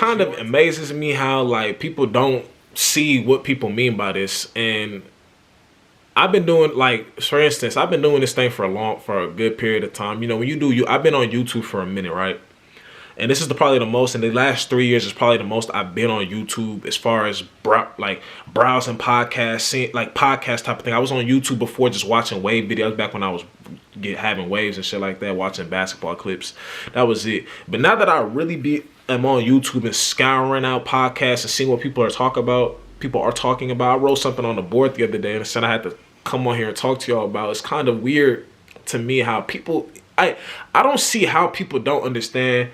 kind of amazes me how like people don't see what people mean by this. And I've been doing, like, for instance, I've been doing this thing for a good period of time. You know, when you do, I've been on YouTube for a minute, right? And this is probably the most, in the last 3 years, is probably the most I've been on YouTube as far as browsing podcasts, seeing like podcast type of thing. I was on YouTube before just watching wave videos back when I was having waves and shit like that, watching basketball clips. That was it. But now that I really am on YouTube and scouring out podcasts and seeing what people are talking about, I wrote something on the board the other day and said I had to come on here and talk to y'all about. It's kind of weird to me how people, I don't see how people don't understand.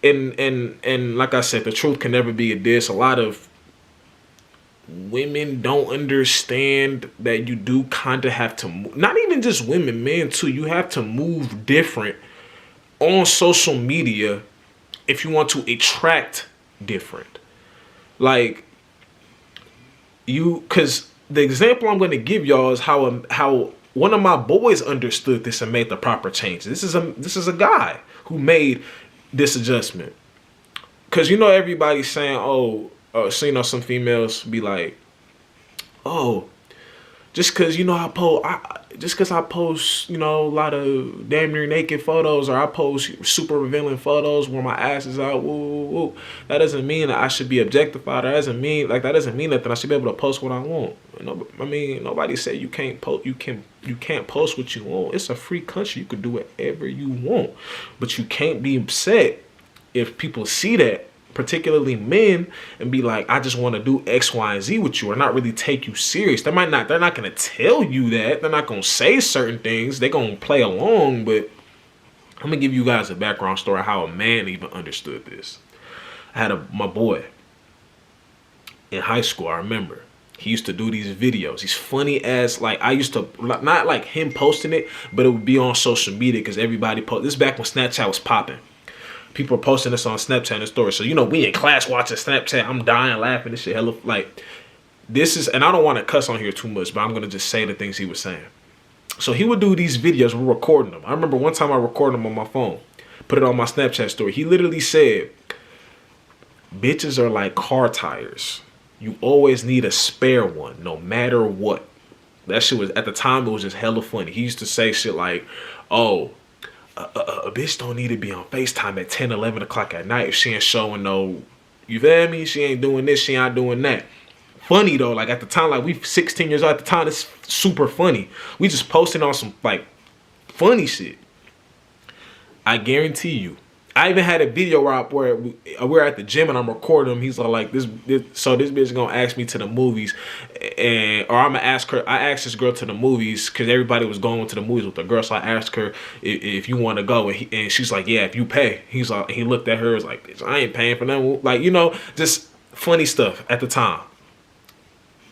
And like I said, the truth can never be a diss. A lot of women don't understand that you do kind of have to move, not even just women, men too. You have to move different on social media if you want to attract different. Like because the example I'm going to give y'all is how one of my boys understood this and made the proper changes. This is a guy who made this adjustment, because you know everybody's saying, so you know some females be like, oh, just because you know I post you know a lot of damn near naked photos, or I post super revealing photos where my ass is out, woo, that doesn't mean that I should be objectified, or that doesn't mean nothing. I should be able to post what I want. I mean, nobody said you can't post. You can't post what you want. It's a free country. You can do whatever you want, but you can't be upset if people see that, particularly men, and be like, I just want to do X, Y, and Z with you, or not really take you serious. They're not going to tell you that. They're not going to say certain things. They're going to play along, but I'm going to give you guys a background story how a man even understood this. I had my boy in high school, I remember. He used to do these videos. He's funny as, like, I used to, not like him posting it, but it would be on social media because everybody post. This is back when Snapchat was popping. People are posting this on Snapchat and stories. So, you know, we in class watching Snapchat. I'm dying laughing. This shit hella, like, this is, and I don't want to cuss on here too much, but I'm going to just say the things he was saying. So he would do these videos. We're recording them. I remember one time I recorded them on my phone, put it on my Snapchat story. He literally said, bitches are like car tires. You always need a spare one, no matter what. That shit was, at the time, it was just hella funny. He used to say shit like, oh, a bitch don't need to be on FaceTime at 10, 11 o'clock at night if she ain't showing no, you feel me? She ain't doing this, she ain't doing that. Funny though, like at the time, like we 16 years old at the time, it's super funny. We just posting on some like funny shit. I guarantee you. I even had a video where we're at the gym and I'm recording him. He's like this bitch is gonna ask me to the movies, or I'm gonna ask her. I asked this girl to the movies because everybody was going to the movies with the girl. So I asked her if you want to go, and she's like, yeah, if you pay. He's like, he looked at her, was like, bitch, I ain't paying for them. Like, you know, just funny stuff at the time.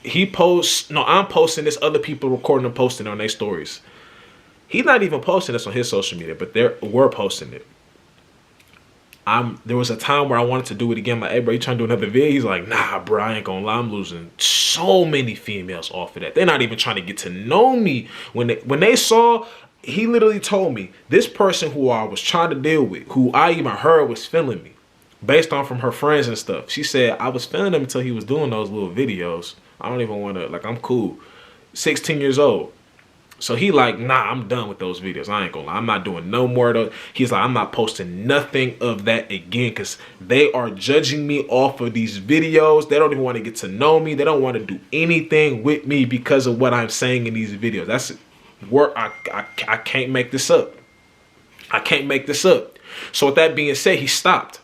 I'm posting this. Other people recording and posting on their stories. He's not even posting this on his social media, but we're posting it. There was a time where I wanted to do it again. Like, hey, bro, you trying to do another video? He's like, nah, bro, I ain't gonna lie. I'm losing so many females off of that. They're not even trying to get to know me. When they saw, he literally told me, this person who I was trying to deal with, who I even heard was feeling me, based on from her friends and stuff. She said, I was feeling him until he was doing those little videos. I don't even want to, like, I'm cool. 16 years old. So he like, nah, I'm done with those videos. I ain't gonna lie. I'm not doing no more of those. He's like, I'm not posting nothing of that again because they are judging me off of these videos. They don't even want to get to know me. They don't want to do anything with me because of what I'm saying in these videos. That's work. I can't make this up. I can't make this up. So with that being said, he stopped.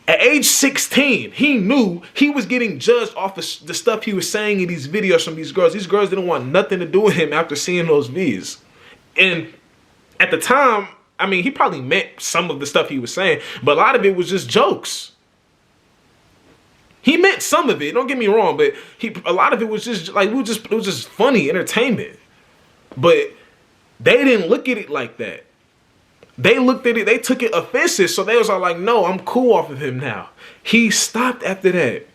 At age 16, he knew he was getting judged off of the stuff he was saying in these videos from these girls. These girls didn't want nothing to do with him after seeing those videos. And at the time, I mean, he probably meant some of the stuff he was saying, but a lot of it was just jokes. He meant some of it, don't get me wrong, but a lot of it was just like, it was just funny entertainment. But they didn't look at it like that. They looked at it, they took it offensive, so they was all like, no, I'm cool off of him now. He stopped after that.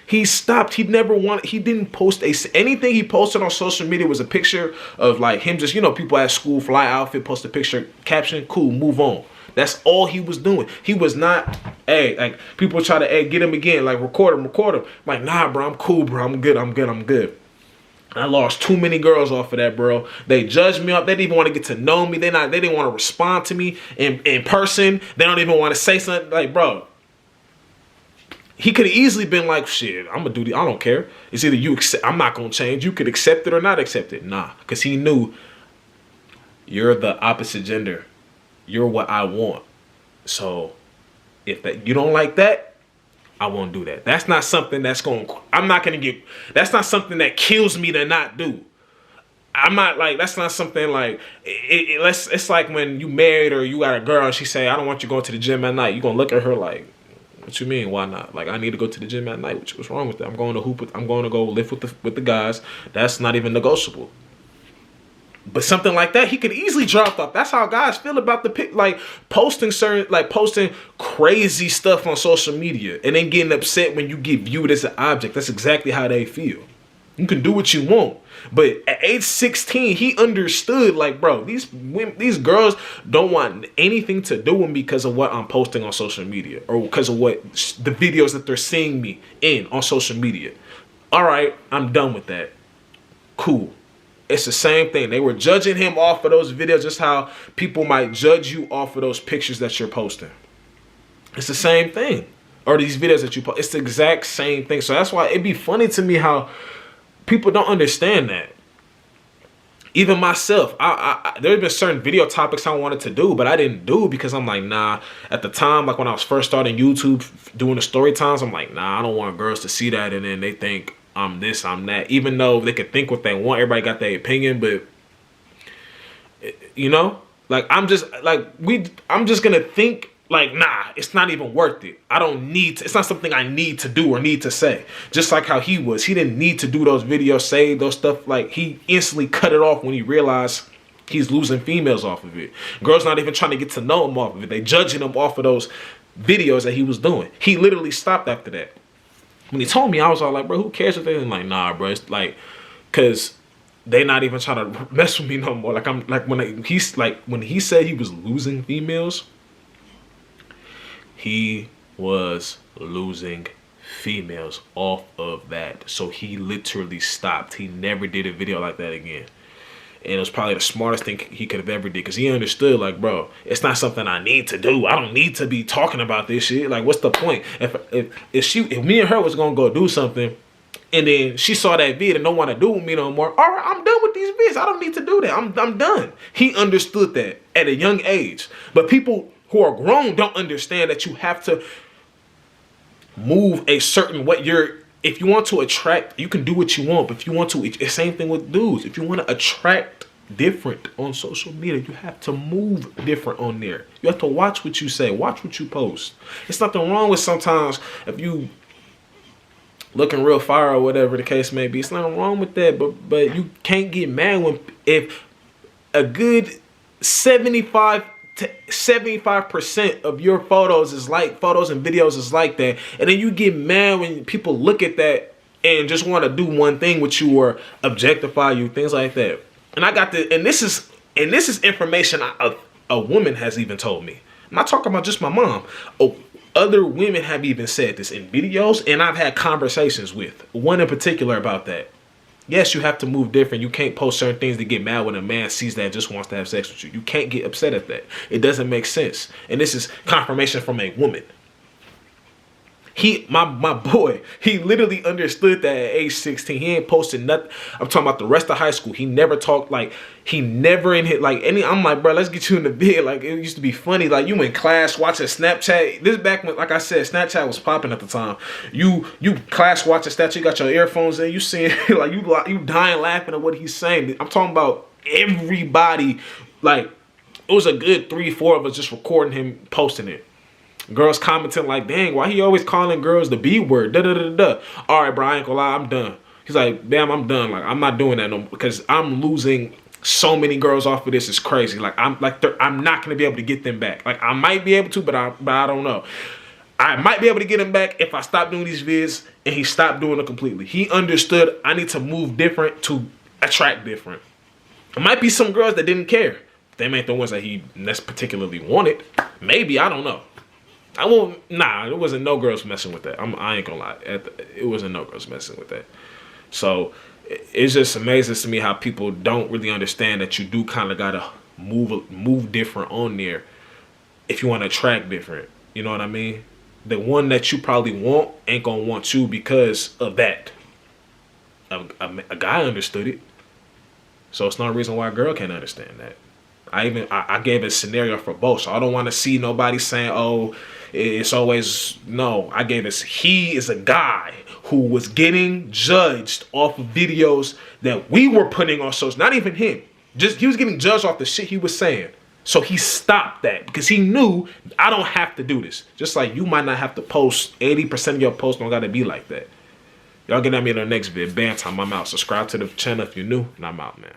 He stopped. He didn't post anything he posted on social media was a picture of like him just, you know, people at school, fly outfit, post a picture, caption, cool, move on. That's all he was doing. He was not, hey, like people try to, hey, get him again, like record him. I'm like, nah, bro, I'm cool, bro. I'm good. I lost too many girls off of that, bro. They judged me up. They didn't even want to get to know me. They didn't want to respond to me in person. They don't even want to say something. Like, bro, he could have easily been like, shit, I'm gonna do I don't care. It's either you accept, I'm not gonna change. You could accept it or not accept it. Nah, because he knew you're the opposite gender. You're what I want. So if that you don't like that, I won't do that. That's not something that's that's not something that kills me to not do. I'm not like, that's not something like, it's like when you married or you got a girl and she say, I don't want you going to the gym at night. You gonna look at her like, what you mean? Why not? Like, I need to go to the gym at night. What's wrong with that? I'm going to go lift with the guys. That's not even negotiable. But something like that, he could easily drop off. That's how guys feel about posting crazy stuff on social media and then getting upset when you get viewed as an object. That's exactly how they feel. You can do what you want. But at age 16, he understood, like, bro, these girls don't want anything to do with me because of what I'm posting on social media or because of what the videos that they're seeing me in on social media. All right, I'm done with that. Cool. It's the same thing. They were judging him off of those videos, just how people might judge you off of those pictures that you're posting. It's the same thing. Or these videos that you post. It's the exact same thing. So that's why it'd be funny to me how people don't understand that. Even myself, there have been certain video topics I wanted to do, but I didn't do because I'm like, nah. At the time, like when I was first starting YouTube, doing the story times, I'm like, nah, I don't want girls to see that, and then they think I'm this, I'm that. Even though they could think what they want, everybody got their opinion, but you know, like I'm just gonna think like, nah, it's not even worth it. I don't need to, it's not something I need to do or need to say. Just like how he was. He didn't need to do those videos, say those stuff. Like, he instantly cut it off when he realized he's losing females off of it. Girls not even trying to get to know him off of it. They judging him off of those videos that he was doing. He literally stopped after that. When he told me, I was all like, bro, who cares if they didn't? Like, nah, bro. It's like, cause they not even trying to mess with me no more. Like, I'm like, when he said he was losing females, he was losing females off of that. So he literally stopped. He never did a video like that again. And it was probably the smartest thing he could have ever did, because he understood, like, bro, it's not something I need to do. I don't need to be talking about this shit. Like, what's the point? If me and her was gonna go do something, and then she saw that vid and don't want to do with me no more, all right, I'm done with these vids. I don't need to do that. I'm done. He understood that at a young age. But people who are grown don't understand that you have to move a certain way. If you want to attract, you can do what you want. But if you want to, it's the same thing with dudes. If you want to attract different on social media, you have to move different on there. You have to watch what you say, watch what you post. There's nothing wrong with sometimes if you looking real fire or whatever the case may be. It's nothing wrong with that. But you can't get mad if a good 75% of your photos and videos is like that, and then you get mad when people look at that and just want to do one thing with you or objectify you, things like that. And I got this is information a woman has even told me. I'm not talking about just my mom. Other women have even said this in videos, and I've had conversations with one in particular about that. Yes, you have to move different. You can't post certain things to get mad when a man sees that and just wants to have sex with you. You can't get upset at that. It doesn't make sense. And this is confirmation from a woman. My boy, he literally understood that at age 16. He ain't posted nothing. I'm talking about the rest of high school. He never talked, like, he never in hit like any. I'm like, bro, let's get you in the vid. Like, it used to be funny. Like, you in class watching Snapchat. This back when, like I said, Snapchat was popping at the time. You class watching Snapchat. You got your earphones in. You seeing like you dying laughing at what he's saying. I'm talking about everybody. Like, it was a good 3-4 of us just recording him posting it. Girls commenting like, dang, why he always calling girls the B word? Da da da da. All right, bro, I ain't gonna lie, I'm done. He's like, damn, I'm done. Like, I'm not doing that no more because I'm losing so many girls off of this. It's crazy. Like, I'm not gonna be able to get them back. Like, I might be able to, but I don't know. I might be able to get him back if I stop doing these vids, and he stopped doing it completely. He understood I need to move different to attract different. There might be some girls that didn't care. them ain't the ones that he particularly wanted. Maybe, I don't know. I won't. Nah, it wasn't no girls messing with that. I ain't gonna lie. It wasn't no girls messing with that. So it's just amazing to me how people don't really understand that you do kind of gotta move different on there if you want to attract different. You know what I mean? The one that you probably want ain't gonna want you because of that. A guy understood it, so it's no reason why a girl can't understand that. I gave a scenario for both, so I don't want to see nobody saying, "Oh, it's always no." I gave this. He is a guy who was getting judged off of videos that we were putting on social. Not even him. Just he was getting judged off the shit he was saying. So he stopped that because he knew I don't have to do this. Just like you might not have to post 80% of your posts don't gotta be like that. Y'all get at me in the next vid. Bam time. I'm out. Subscribe to the channel if you're new, and I'm out, man.